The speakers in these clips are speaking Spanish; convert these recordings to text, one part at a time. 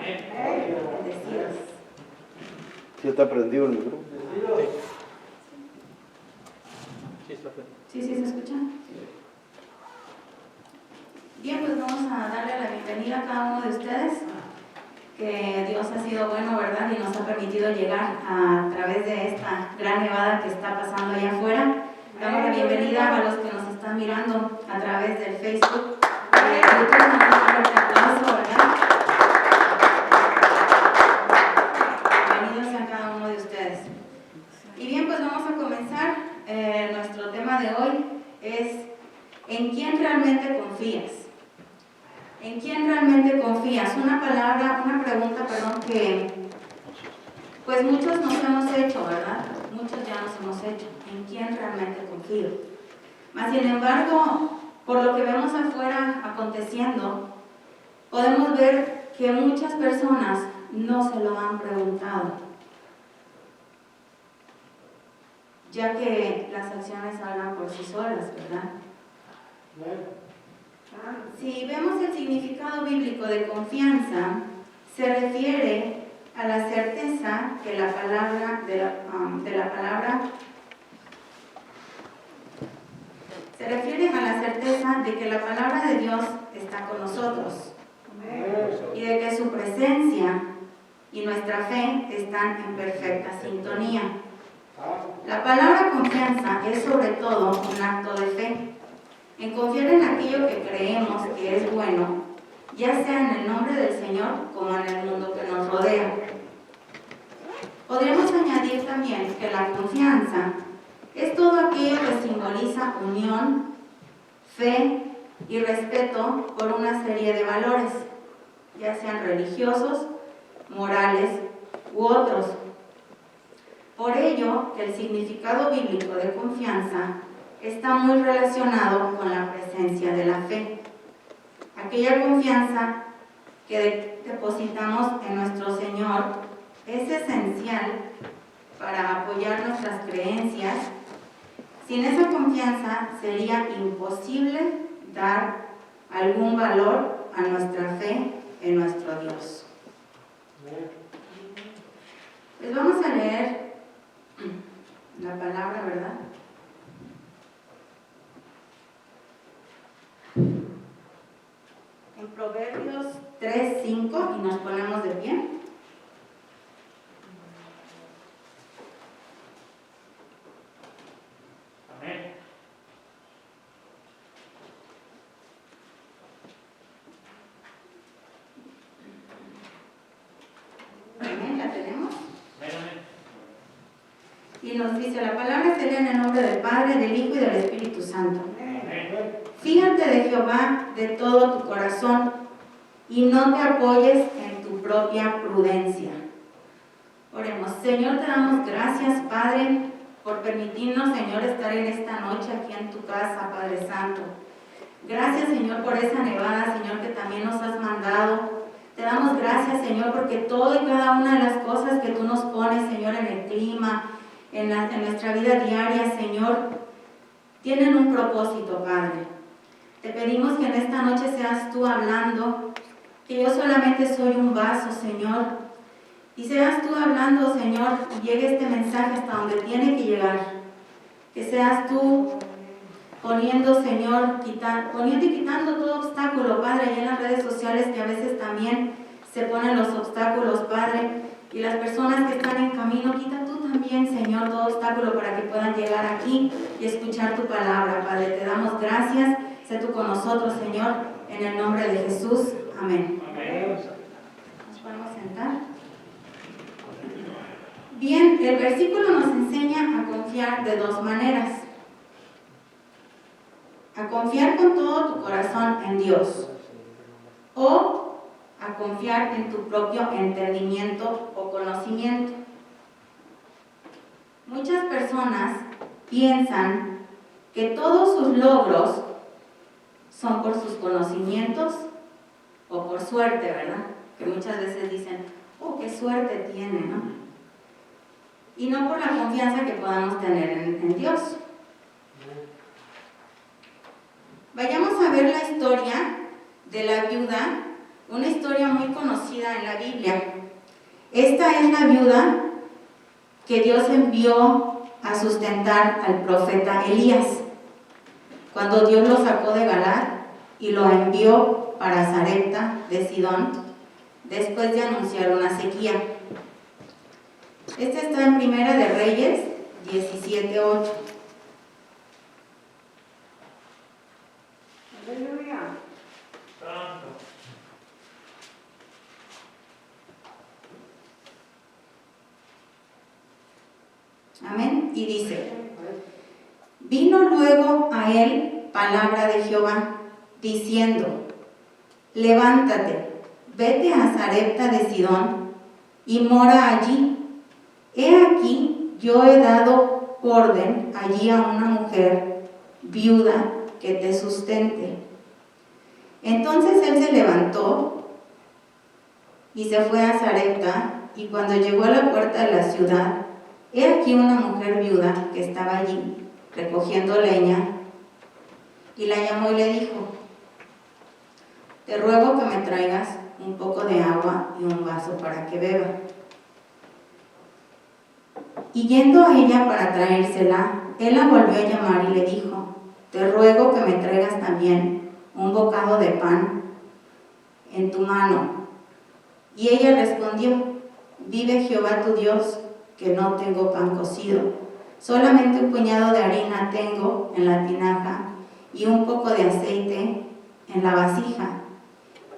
Bendecidos. ¿Sí está prendido el micrófono? Sí, se escucha. Bien, pues vamos a darle la bienvenida a cada uno de ustedes. Que Dios ha sido bueno, ¿verdad? Y nos ha permitido llegar a través de esta gran nevada que está pasando allá afuera. Damos la bienvenida a los que nos están mirando a través del Facebook. YouTube, damos un fuerte aplauso, ¿verdad? Bienvenidos a cada uno de ustedes. Y bien, pues vamos a comenzar. Nuestro tema de hoy es ¿en quién realmente confías? ¿En quién realmente confías? Una pregunta, que pues muchos nos hemos hecho, ¿verdad? Muchos ya nos hemos hecho. ¿En quién realmente confío? Mas sin embargo, por lo que vemos afuera aconteciendo, podemos ver que muchas personas no se lo han preguntado, ya que las acciones hablan por sí solas, ¿verdad? Si vemos el significado bíblico de confianza, se refiere a la certeza que la palabra se refiere a la certeza de que la palabra de Dios está con nosotros y de que su presencia y nuestra fe están en perfecta sintonía. La palabra confianza es sobre todo un acto de fe, en confiar en aquello que creemos que es bueno, ya sea en el nombre del Señor como en el mundo que nos rodea. Podríamos añadir también que la confianza es todo aquello que simboliza unión, fe y respeto por una serie de valores, ya sean religiosos, morales u otros. Por ello, que el significado bíblico de confianza está muy relacionado con la presencia de la fe. Aquella confianza que depositamos en nuestro Señor es esencial para apoyar nuestras creencias. Sin esa confianza sería imposible dar algún valor a nuestra fe en nuestro Dios. Pues vamos a leer la palabra, ¿verdad? En Proverbios 3:5, y nos ponemos de pie. Amén. Amén, ¿la tenemos? Amén. Y nos dice, la palabra se lee en el nombre del Padre, del Hijo y del Espíritu Santo. Fíjate de Jehová de todo tu corazón y no te apoyes en tu propia prudencia. Oremos. Señor, te damos gracias, Padre, por permitirnos, Señor, estar en esta noche aquí en tu casa, Padre Santo. Gracias, Señor, por esa nevada, Señor, que también nos has mandado. Te damos gracias, Señor, porque todo y cada una de las cosas que tú nos pones, Señor, en el clima, en nuestra vida diaria, Señor, tienen un propósito, Padre. Te pedimos que en esta noche seas tú hablando, que yo solamente soy un vaso, Señor, y seas tú hablando, Señor, y llegue este mensaje hasta donde tiene que llegar. Que seas tú poniendo, Señor, poniendo y quitando todo obstáculo, Padre, y en las redes sociales que a veces también se ponen los obstáculos, Padre, y las personas que están en camino, quita tú también, Señor, todo obstáculo para que puedan llegar aquí y escuchar tu palabra, Padre. Te damos gracias. Sé tú con nosotros, Señor, en el nombre de Jesús. Amén. Amén. Nos podemos sentar. Bien, el versículo nos enseña a confiar de dos maneras. A confiar con todo tu corazón en Dios o a confiar en tu propio entendimiento o conocimiento. Muchas personas piensan que todos sus logros son por sus conocimientos o por suerte, ¿verdad? Que muchas veces dicen, oh, qué suerte tiene, ¿no? Y no por la confianza que podamos tener en Dios. Vayamos a ver la historia de la viuda una historia muy conocida en la Biblia. Esta es la viuda que Dios envió a sustentar al profeta Elías, cuando Dios lo sacó de Galaad y lo envió para Sarepta de Sidón, después de anunciar una sequía. Este está en Primera de Reyes 17:8. Aleluya. Amén. Y dice: vino luego a él palabra de Jehová, diciendo: levántate, vete a Sarepta de Sidón, y mora allí. He aquí, yo he dado orden allí a una mujer viuda que te sustente. Entonces él se levantó y se fue a Sarepta, y cuando llegó a la puerta de la ciudad, he aquí una mujer viuda que estaba allí recogiendo leña, y la llamó y le dijo: te ruego que me traigas un poco de agua y un vaso para que beba. Y yendo a ella para traérsela, él la volvió a llamar y le dijo: te ruego que me traigas también un bocado de pan en tu mano. Y ella respondió: vive Jehová tu Dios, que no tengo pan cocido, solamente un puñado de harina tengo en la tinaja y un poco de aceite en la vasija.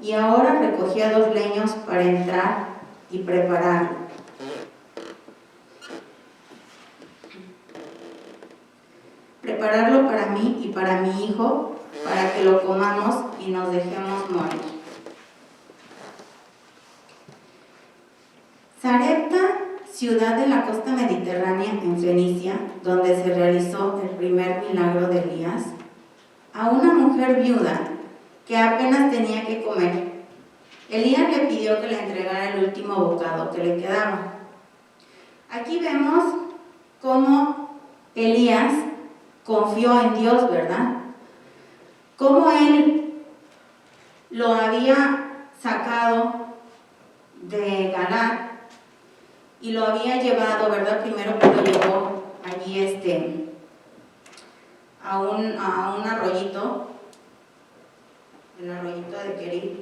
Y ahora recogía 2 leños para entrar y prepararlo. Prepararlo para mí y para mi hijo, para que lo comamos y nos dejemos morir. Sarepta, ciudad de la costa mediterránea en Fenicia, donde se realizó el primer milagro de Elías, a una mujer viuda que apenas tenía que comer, Elías le pidió que le entregara el último bocado que le quedaba. Aquí vemos cómo Elías confió en Dios, ¿verdad? Cómo él lo había sacado de Galaad y lo había llevado, ¿verdad? Primero que lo llevó allí a un arroyito, el arroyito de Querib.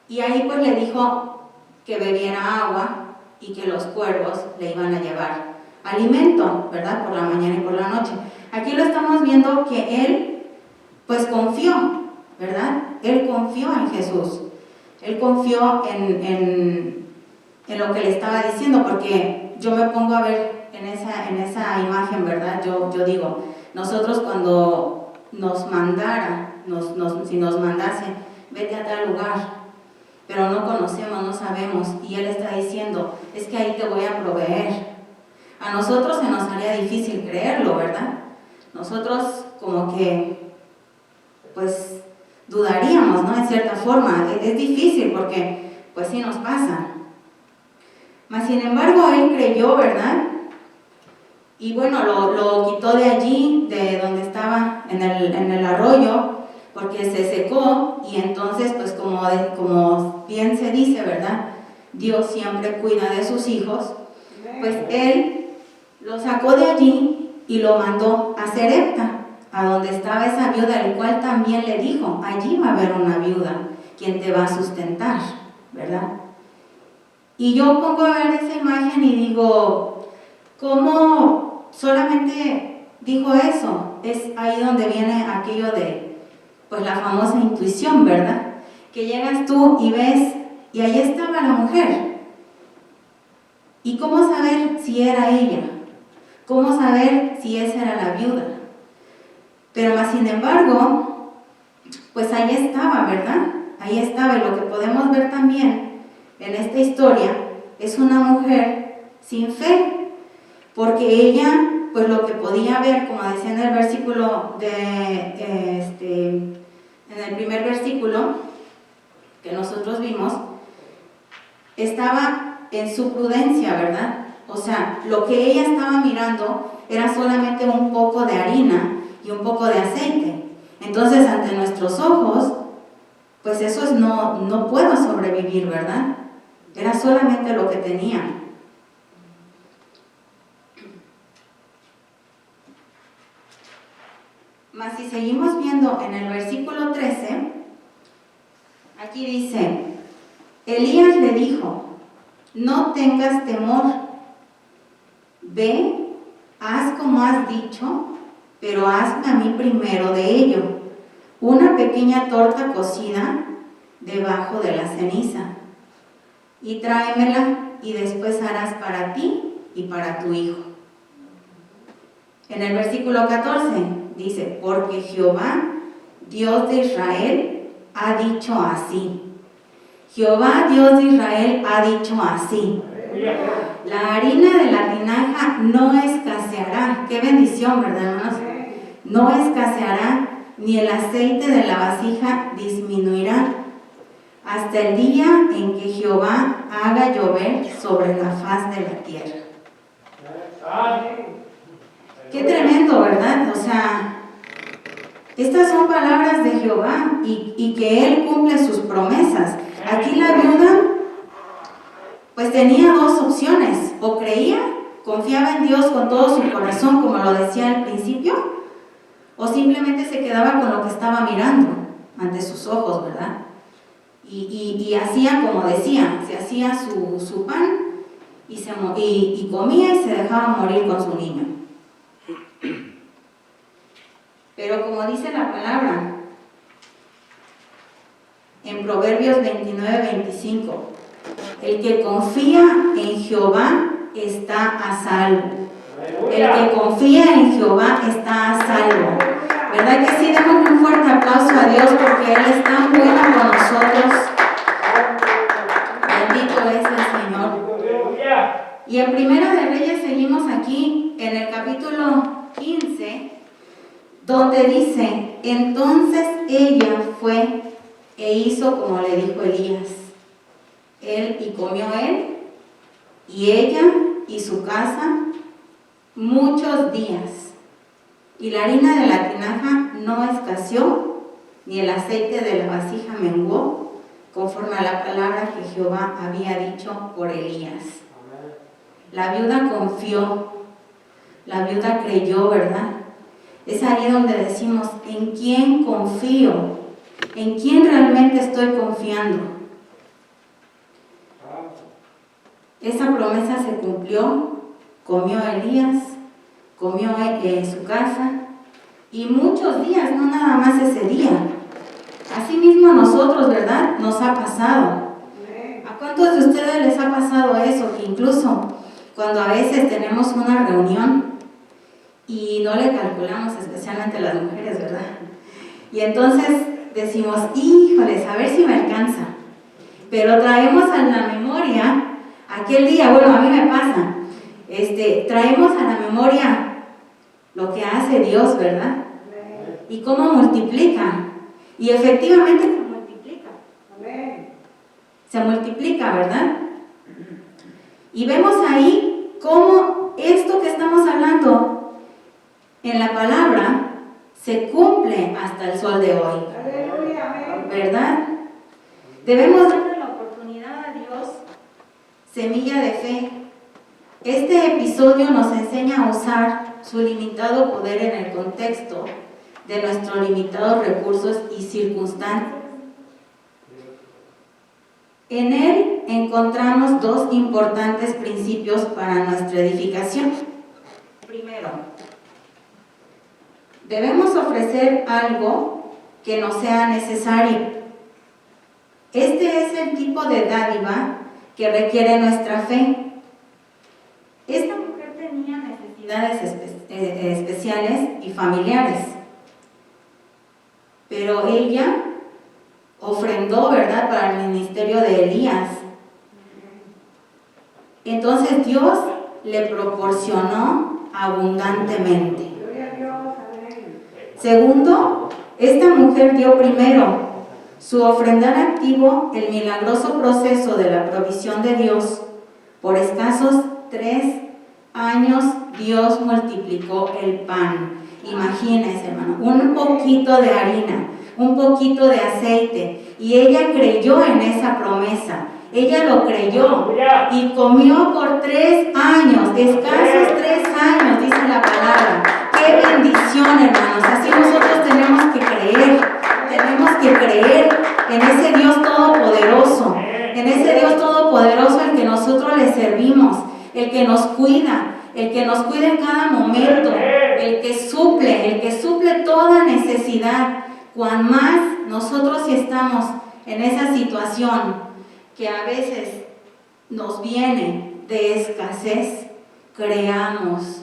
Y ahí pues le dijo que bebiera agua y que los cuervos le iban a llevar alimento, ¿verdad? Por la mañana y por la noche. Aquí lo estamos viendo que él pues confió, ¿verdad? Él confió en Jesús. Él confió en lo que le estaba diciendo, porque yo me pongo a ver en esa imagen, ¿verdad? Yo digo, nosotros cuando nos mandara, si nos mandase, vete a tal lugar, pero no conocemos, no sabemos, y Él está diciendo, es que ahí te voy a proveer. A nosotros se nos haría difícil creerlo, ¿verdad? Nosotros como que, pues, dudaríamos, ¿no? En cierta forma, es difícil porque, pues sí nos pasa. Mas, sin embargo, él creyó, ¿verdad? Y bueno, lo quitó de allí, de donde estaba, en el arroyo, porque se secó, y entonces, pues como bien se dice, ¿verdad? Dios siempre cuida de sus hijos. Pues él lo sacó de allí y lo mandó a Sarepta, a donde estaba esa viuda, el cual también le dijo, allí va a haber una viuda, quien te va a sustentar, ¿verdad? Y yo pongo a ver esa imagen y digo, ¿cómo solamente dijo eso? Es ahí donde viene aquello de, pues la famosa intuición, ¿verdad? Que llegas tú y ves, y ahí estaba la mujer. ¿Y cómo saber si era ella? ¿Cómo saber si esa era la viuda? Pero más sin embargo, pues ahí estaba, ¿verdad? Ahí estaba, y lo que podemos ver también en esta historia es una mujer sin fe, porque ella, pues lo que podía ver, como decía en el versículo en el primer versículo que nosotros vimos, estaba en su prudencia, ¿verdad? O sea, lo que ella estaba mirando era solamente un poco de harina y un poco de aceite. Entonces, ante nuestros ojos, pues eso es no puedo sobrevivir, ¿verdad? Era solamente lo que tenía. Mas si seguimos viendo en el versículo 13, aquí dice, Elías le dijo, no tengas temor, ve, haz como has dicho, pero hazme a mí primero de ello, una pequeña torta cocida debajo de la ceniza, y tráemela, y después harás para ti y para tu hijo. En el versículo 14 dice, porque Jehová, Dios de Israel, ha dicho así. Jehová, Dios de Israel, ha dicho así. La harina de la tinaja no escaseará. Qué bendición, ¿verdad, hermanos? No escaseará, ni el aceite de la vasija disminuirá, hasta el día en que Jehová haga llover sobre la faz de la tierra. Qué tremendo, ¿verdad? O sea, estas son palabras de Jehová y que Él cumple sus promesas. Aquí la viuda pues tenía dos opciones, o creía, confiaba en Dios con todo su corazón, como lo decía al principio, o simplemente se quedaba con lo que estaba mirando ante sus ojos, ¿verdad? Y hacía como decía, se hacía su pan y comía y se dejaba morir con su niño. Pero como dice la palabra en Proverbios 29-25, el que confía en Jehová está a salvo. El que confía en Jehová está a salvo. ¿Verdad que sí? Demos un fuerte aplauso a Dios porque Él es tan bueno con nosotros. Bendito es el Señor. Y en Primera de Reyes seguimos aquí en el capítulo 15, donde dice, entonces ella fue e hizo como le dijo Elías. Él comió él y ella y su casa muchos días. Y la harina de la tinaja no escaseó, ni el aceite de la vasija menguó, conforme a la palabra que Jehová había dicho por Elías. La viuda confió, la viuda creyó, ¿verdad? Es ahí donde decimos, ¿en quién confío? ¿En quién realmente estoy confiando? Esa promesa se cumplió, comió Elías, comió su casa, y muchos días, no nada más ese día. Asimismo a nosotros, ¿verdad? Nos ha pasado. ¿A cuántos de ustedes les ha pasado eso? Que incluso cuando a veces tenemos una reunión y no le calculamos, especialmente las mujeres, ¿verdad? Y entonces decimos, híjoles, a ver si me alcanza. Pero traemos a la memoria aquel día, bueno, a mí me pasa, traemos a la memoria lo que hace Dios, ¿verdad? Y cómo multiplica. Y efectivamente se multiplica. Se multiplica, ¿verdad? Y vemos ahí cómo esto que estamos hablando en la palabra se cumple hasta el sol de hoy. ¿Verdad? Debemos darle la oportunidad a Dios, semilla de fe. Este episodio nos enseña a usar su limitado poder en el contexto de nuestros limitados recursos y circunstancias. En él encontramos dos importantes principios para nuestra edificación. Primero, debemos ofrecer algo que nos sea necesario. Este es el tipo de dádiva que requiere nuestra fe. Esta mujer tenía necesidades especiales y familiares, pero ella ofrendó, ¿verdad?, para el ministerio de Elías. Entonces Dios le proporcionó abundantemente. Segundo, esta mujer dio primero su ofrendar activo el milagroso proceso de la provisión de Dios. Por escasos 3 años Dios multiplicó el pan. Imagínense, hermano, un poquito de harina, un poquito de aceite. Y ella creyó en esa promesa. Ella lo creyó y comió por 3 años, escasos 3 años, dice la palabra. ¡Qué bendición, hermanos! Así nosotros tenemos que creer en ese Dios todopoderoso, el que nosotros le servimos, el que nos cuida en cada momento, el que suple toda necesidad. Cuan más nosotros si estamos en esa situación que a veces nos viene de escasez, creamos,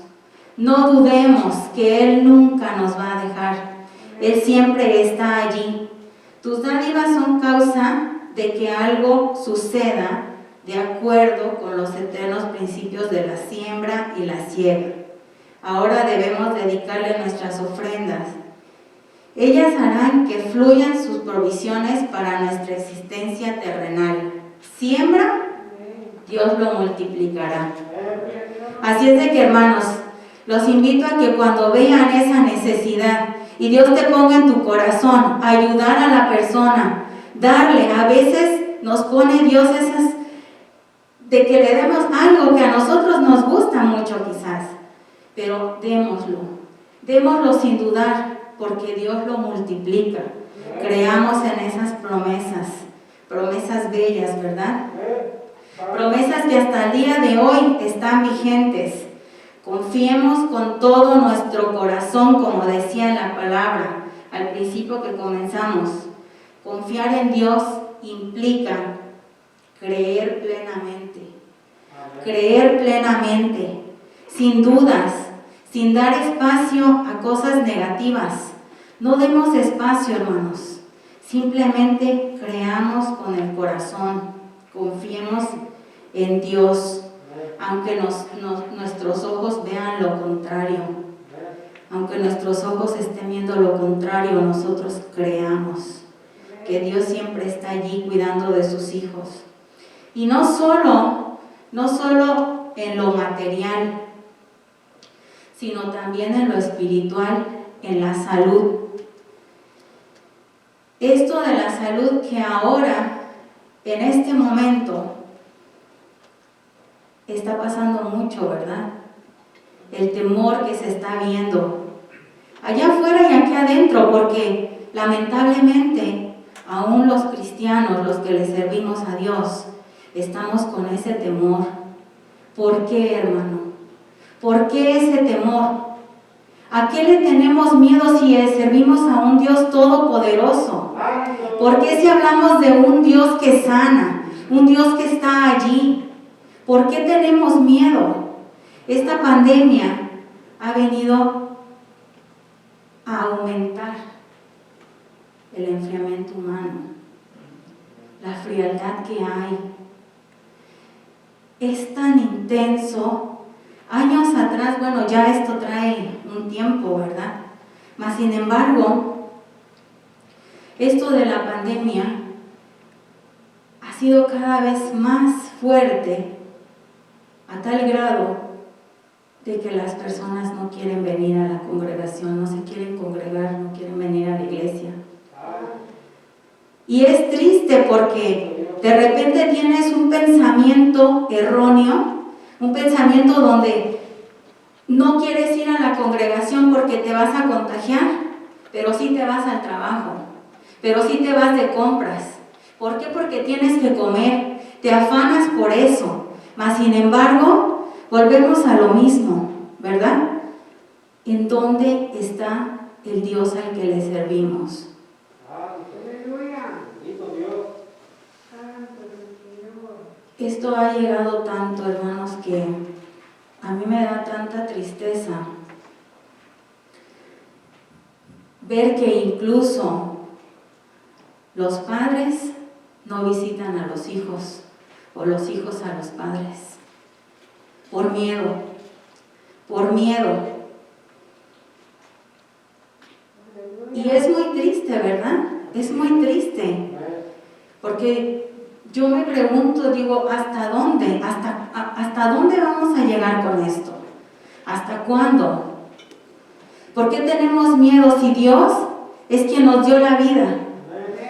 no dudemos que Él nunca nos va a dejar, Él siempre está allí. Tus dádivas son causa de que algo suceda de acuerdo con los eternos principios de la siembra y la siega. Ahora debemos dedicarle nuestras ofrendas. Ellas harán que fluyan sus provisiones para nuestra existencia terrenal. Siembra, Dios lo multiplicará. Así es de que, hermanos, los invito a que cuando vean esa necesidad y Dios te ponga en tu corazón ayudar a la persona, darle, a veces nos pone Dios esas de que le demos algo que a nosotros nos gusta mucho quizás, pero démoslo sin dudar, porque Dios lo multiplica. Creamos en esas promesas bellas, ¿verdad? Promesas que hasta el día de hoy están vigentes. Confiemos con todo nuestro corazón, como decía en la palabra al principio que comenzamos. Confiar en Dios implica creer plenamente, sin dudas, sin dar espacio a cosas negativas. No demos espacio, hermanos. Simplemente creamos con el corazón, confiemos en Dios, aunque nuestros ojos vean lo contrario, aunque nuestros ojos estén viendo lo contrario, nosotros creamos que Dios siempre está allí cuidando de sus hijos. Y no solo en lo material, sino también en lo espiritual, en la salud. Esto de la salud que ahora, en este momento, está pasando mucho, ¿verdad? El temor que se está viendo allá afuera y aquí adentro, porque lamentablemente aún los cristianos, los que le servimos a Dios, estamos con ese temor. ¿Por qué, hermano? ¿Por qué ese temor? ¿A qué le tenemos miedo si servimos a un Dios todopoderoso? ¿Por qué si hablamos de un Dios que sana, un Dios que está allí? ¿Por qué tenemos miedo? Esta pandemia ha venido a aumentar el enfriamiento humano, la frialdad que hay. Es tan intenso. Años atrás, bueno, ya esto trae un tiempo, ¿verdad? Mas sin embargo, esto de la pandemia ha sido cada vez más fuerte, a tal grado de que las personas no quieren venir a la congregación, no se quieren congregar, no quieren venir a la iglesia. Y es triste porque de repente tienes un pensamiento erróneo, un pensamiento donde no quieres ir a la congregación porque te vas a contagiar, pero sí te vas al trabajo, pero sí te vas de compras. ¿Por qué? Porque tienes que comer, te afanas por eso. Mas sin embargo, volvemos a lo mismo, ¿verdad? ¿En dónde está el Dios al que le servimos? Esto ha llegado tanto, hermanos, que a mí me da tanta tristeza ver que incluso los padres no visitan a los hijos o los hijos a los padres por miedo. Y es muy triste, ¿verdad? Es muy triste, porque yo me pregunto, digo, ¿hasta dónde? ¿Hasta dónde vamos a llegar con esto? ¿Hasta cuándo? ¿Por qué tenemos miedo si Dios es quien nos dio la vida.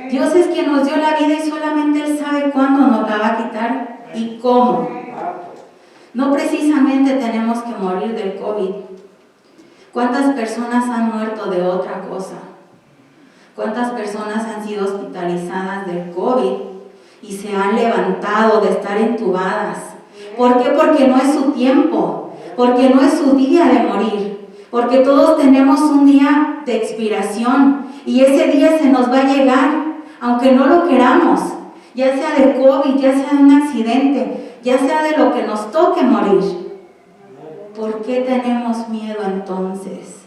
Dios es quien nos dio la vida y solamente Él sabe cuándo nos la va a quitar y cómo. No precisamente tenemos que morir del COVID. ¿Cuántas personas han muerto de otra cosa? ¿Cuántas personas han sido hospitalizadas del COVID y se han levantado de estar entubadas? ¿Por qué? Porque no es su tiempo, porque no es su día de morir, porque todos tenemos un día de expiración y ese día se nos va a llegar, aunque no lo queramos, ya sea de COVID, ya sea de un accidente, ya sea de lo que nos toque morir. ¿Por qué tenemos miedo entonces?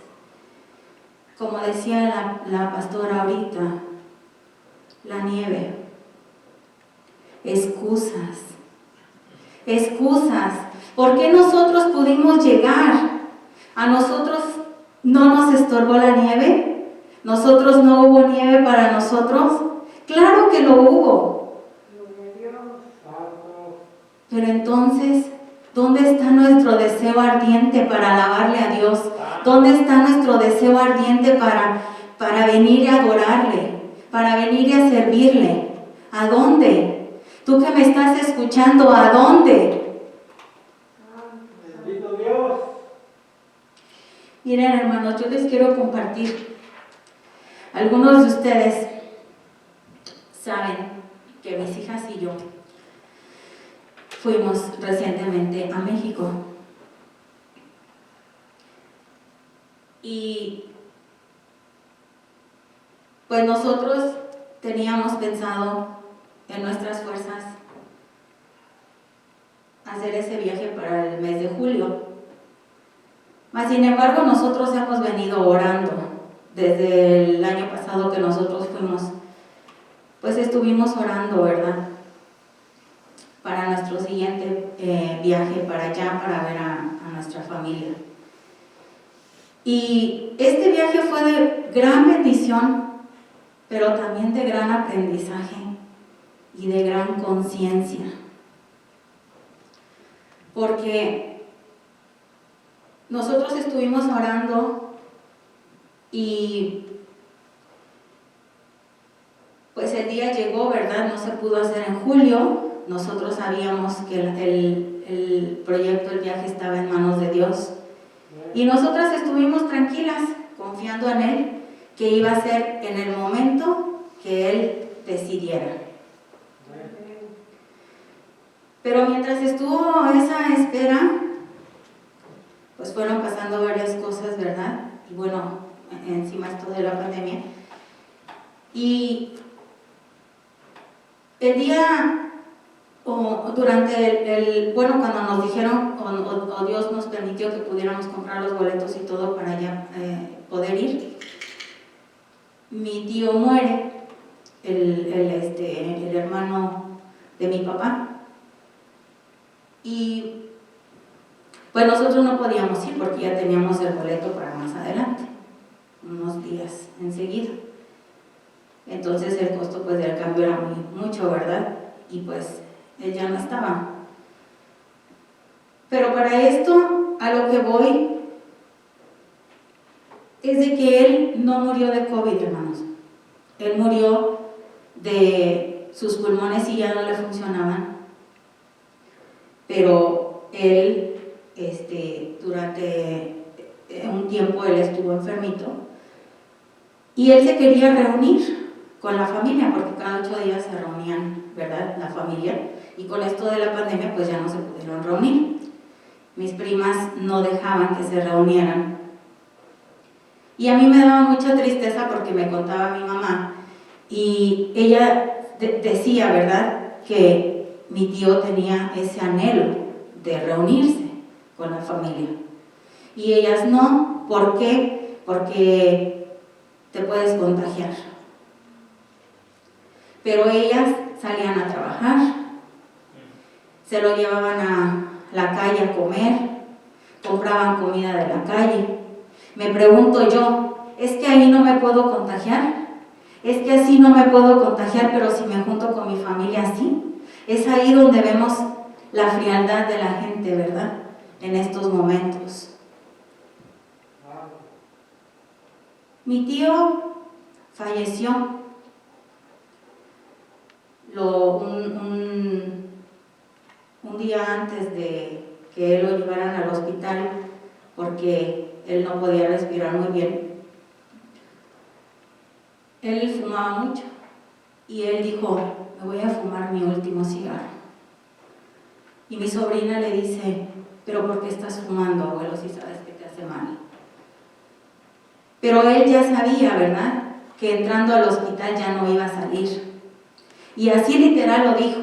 Como decía la pastora ahorita, la nieve, excusas. ¿Por qué nosotros pudimos llegar? ¿A nosotros no nos estorbó la nieve? ¿Nosotros no hubo nieve para nosotros? Claro que lo hubo. Pero entonces, ¿dónde está nuestro deseo ardiente para alabarle a Dios? ¿Dónde está nuestro deseo ardiente para venir y adorarle? Para venir y a servirle. ¿A dónde? Tú que me estás escuchando, ¿a dónde? Bendito Dios. Miren, hermanos, yo les quiero compartir. Algunos de ustedes saben que mis hijas y yo fuimos recientemente a México. Y pues nosotros teníamos pensado en nuestras fuerzas hacer ese viaje para el mes de julio. Mas sin embargo, nosotros hemos venido orando desde el año pasado que nosotros fuimos, pues estuvimos orando, ¿verdad? Para nuestro siguiente viaje para allá, para ver a nuestra familia. Y este viaje fue de gran bendición, pero también de gran aprendizaje y de gran conciencia. Porque nosotros estuvimos orando y pues el día llegó, ¿verdad? No se pudo hacer en julio. Nosotros sabíamos que el proyecto, el viaje estaba en manos de Dios. Y nosotras estuvimos tranquilas, confiando en Él, que iba a ser en el momento que Él decidiera. Pero mientras estuvo esa espera, pues fueron pasando varias cosas, ¿verdad? Y bueno, encima esto de la pandemia. Y el día, o durante bueno, cuando nos dijeron, o Dios nos permitió que pudiéramos comprar los boletos y todo para ya poder ir, mi tío muere, el hermano de mi papá. Y pues nosotros no podíamos ir porque ya teníamos el boleto para más adelante, unos días enseguida. Entonces el costo pues del cambio era mucho, ¿verdad? Y pues él ya no estaba. Pero para esto, a lo que voy, es de que él no murió de COVID, hermanos. Él murió de sus pulmones y ya no le funcionaban. Pero él, durante un tiempo, él estuvo enfermito. Y él se quería reunir con la familia, porque cada 8 días se reunían, ¿verdad?, la familia. Y con esto de la pandemia, pues ya no se pudieron reunir. Mis primas no dejaban que se reunieran. Y a mí me daba mucha tristeza porque me contaba mi mamá. Y ella decía, ¿verdad?, que mi tío tenía ese anhelo de reunirse con la familia. Y ellas no. ¿Por qué? Porque te puedes contagiar. Pero ellas salían a trabajar, se lo llevaban a la calle a comer, compraban comida de la calle. Me pregunto yo, ¿es que ahí no me puedo contagiar? ¿Es que así no me puedo contagiar, pero si me junto con mi familia sí? Es ahí donde vemos la frialdad de la gente, ¿verdad?, en estos momentos. Mi tío falleció. Un día antes de que él lo llevaran al hospital, porque él no podía respirar muy bien, él fumaba mucho y él dijo: me voy a fumar mi último cigarro. Y mi sobrina le dice: pero ¿por qué estás fumando, abuelo, si sabes que te hace mal? Pero él ya sabía, ¿verdad?, que entrando al hospital ya no iba a salir. Y así literal lo dijo.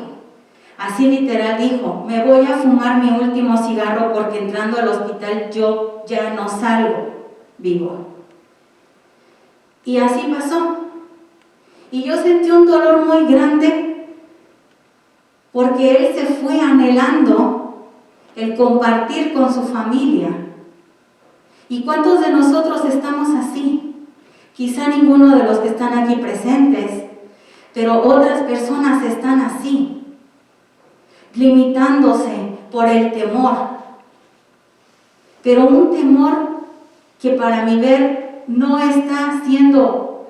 Así literal dijo: me voy a fumar mi último cigarro porque entrando al hospital yo ya no salgo vivo. Y así pasó. Y yo sentí un dolor muy grande porque él se fue anhelando el compartir con su familia. ¿Y cuántos de nosotros estamos así? Quizá ninguno de los que están aquí presentes, pero otras personas están así, limitándose por el temor. Pero un temor que para mi ver no está siendo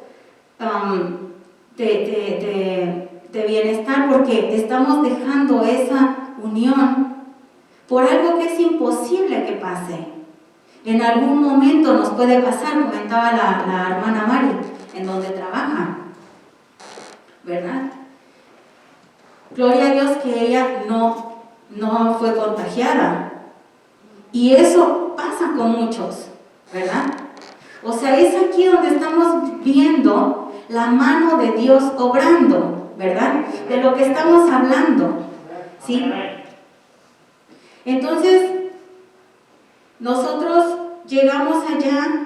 de bienestar, porque estamos dejando esa unión por algo que es imposible que pase. En algún momento nos puede pasar, comentaba la hermana Mari, en donde trabaja, ¿verdad? Gloria a Dios que ella no fue contagiada. Y eso pasa con muchos, ¿verdad? O sea, es aquí donde estamos viendo la mano de Dios obrando, ¿verdad? De lo que estamos hablando, ¿sí? Entonces, nosotros llegamos allá.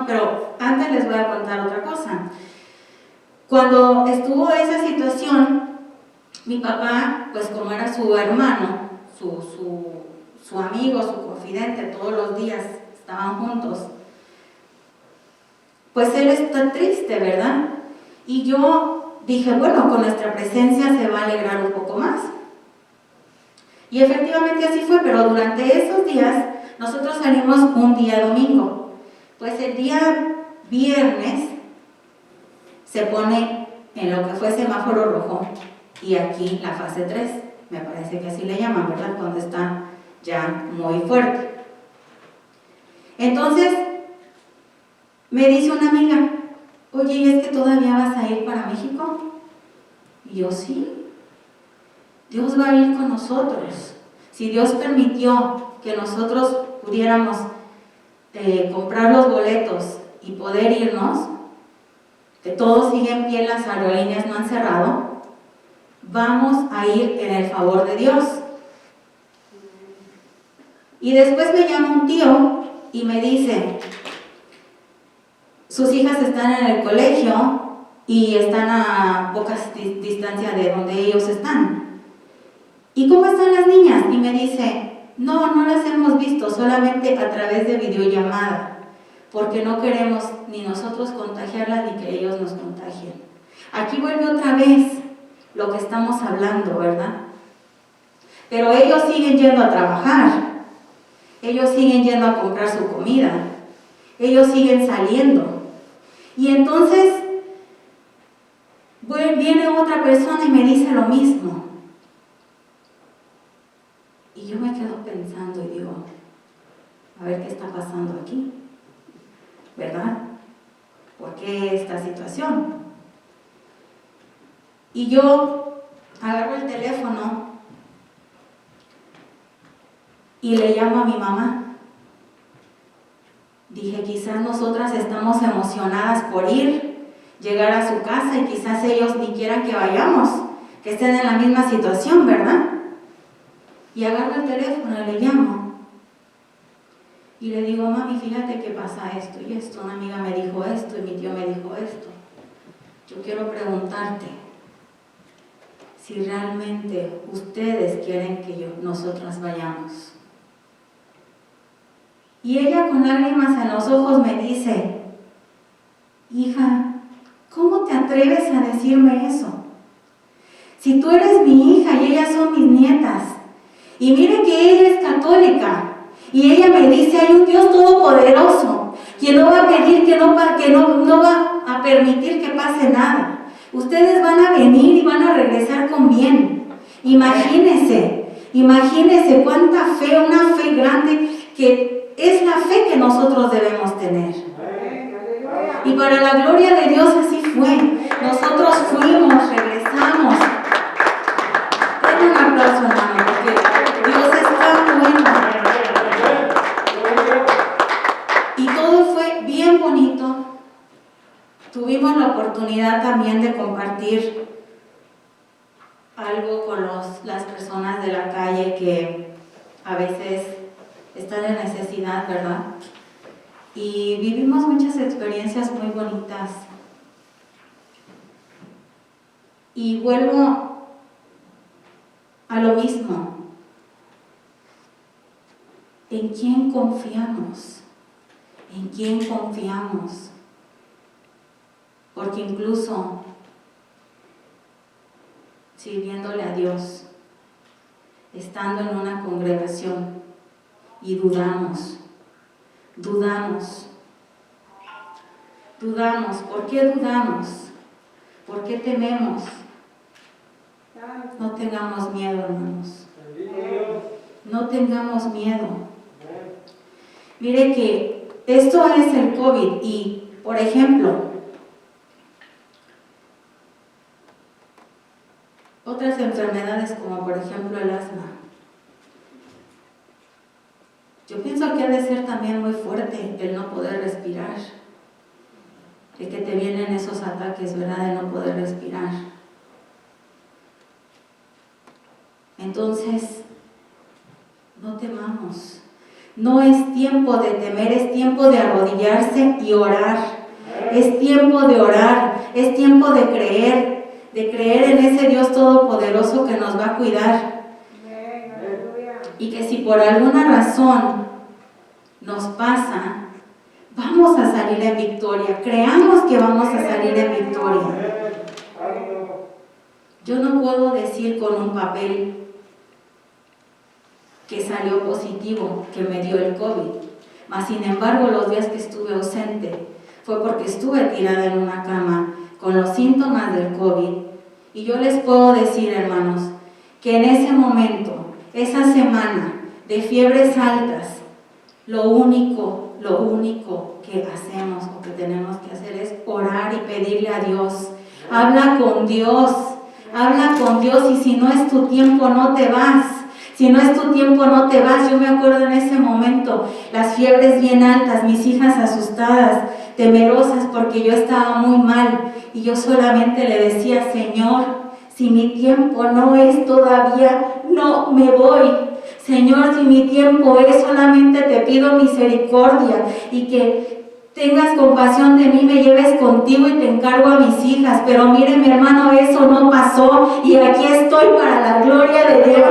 Pero antes les voy a contar otra cosa. Cuando estuvo esa situación, mi papá, pues como era su hermano, su amigo, su confidente, todos los días estaban juntos, pues él está triste, ¿verdad? Y yo dije, bueno, con nuestra presencia se va a alegrar un poco más. Y efectivamente así fue, pero durante esos días nosotros salimos un día domingo. Pues el día viernes se pone en lo que fue semáforo rojo y aquí la fase 3, me parece que así le llaman, ¿verdad?, cuando está ya muy fuerte. Entonces me dice una amiga: oye, ¿y es que todavía vas a ir para México? Y yo: sí, Dios va a ir con nosotros. Si Dios permitió que nosotros pudiéramos comprar los boletos y poder irnos, que todo sigue en pie, las aerolíneas no han cerrado, vamos a ir en el favor de Dios. Y después me llama un tío y me dice: sus hijas están en el colegio y están a pocas distancia de donde ellos están. ¿Y cómo están las niñas? Y me dice: no las hemos visto, solamente a través de videollamada, porque no queremos ni nosotros contagiarlas ni que ellos nos contagien. Aquí vuelve otra vez lo que estamos hablando, ¿verdad? Pero ellos siguen yendo a trabajar, ellos siguen yendo a comprar su comida, ellos siguen saliendo. Y entonces viene otra persona y me dice lo mismo. Y yo me quedo pensando y digo: a ver qué está pasando aquí, ¿verdad? ¿Por qué esta situación? Y yo agarro el teléfono y le llamo a mi mamá. Dije: quizás nosotras estamos emocionadas por llegar a su casa, y quizás ellos ni quieran que vayamos, que estén en la misma situación, ¿verdad? Y agarro el teléfono y le llamo. Y le digo: mami, fíjate que pasa esto y esto. Una amiga me dijo esto y mi tío me dijo esto. Yo quiero preguntarte si realmente ustedes quieren que nosotras vayamos. Y ella, con lágrimas en los ojos, me dice: hija, ¿cómo te atreves a decirme eso? Si tú eres mi hija y ellas son mis nietas. Y mire que ella es católica. Y ella me dice: hay un Dios todopoderoso que no va a pedir, que no va a permitir que pase nada. Ustedes van a venir y van a regresar con bien. Imagínense cuánta fe, una fe grande, que es la fe que nosotros debemos tener. Y para la gloria de Dios así fue. Nosotros fuimos, regresamos. Den un aplauso, hermano, porque Dios es tan bueno. Y todo fue bien bonito. Tuvimos la oportunidad también de compartir algo con las personas de la calle que a veces están en necesidad, ¿verdad? Y vivimos muchas experiencias muy bonitas. Y vuelvo a lo mismo. ¿En quién confiamos? ¿En quién confiamos? Porque incluso sirviéndole a Dios, estando en una congregación y dudamos. ¿Por qué dudamos? ¿Por qué tememos? No tengamos miedo, hermanos. No tengamos miedo. Mire que esto es el COVID y, por ejemplo, otras enfermedades como por ejemplo el asma. Yo pienso que ha de ser también muy fuerte el no poder respirar, el que te vienen esos ataques, ¿verdad?, de no poder respirar. Entonces, no temamos. No es tiempo de temer, es tiempo de arrodillarse y orar. Es tiempo de orar, es tiempo de creer en ese Dios todopoderoso que nos va a cuidar. Y que si por alguna razón nos pasa, vamos a salir en victoria. Creamos que vamos a salir en victoria. Yo no puedo decir con un papel que salió positivo, que me dio el COVID. Mas sin embargo, los días que estuve ausente fue porque estuve tirada en una cama con los síntomas del COVID. Y yo les puedo decir, hermanos, que en ese momento, esa semana de fiebres altas, lo único que hacemos o que tenemos que hacer es orar y pedirle a Dios. Habla con Dios y si no es tu tiempo, no te vas. Si no es tu tiempo, no te vas. Yo me acuerdo en ese momento, las fiebres bien altas, mis hijas asustadas, temerosas porque yo estaba muy mal y yo solamente le decía, Señor, si mi tiempo no es todavía, no me voy. Señor, si mi tiempo es, solamente te pido misericordia y que tengas compasión de mí, me lleves contigo y te encargo a mis hijas. Pero mire, mi hermano, eso no pasó y aquí estoy para la gloria de Dios.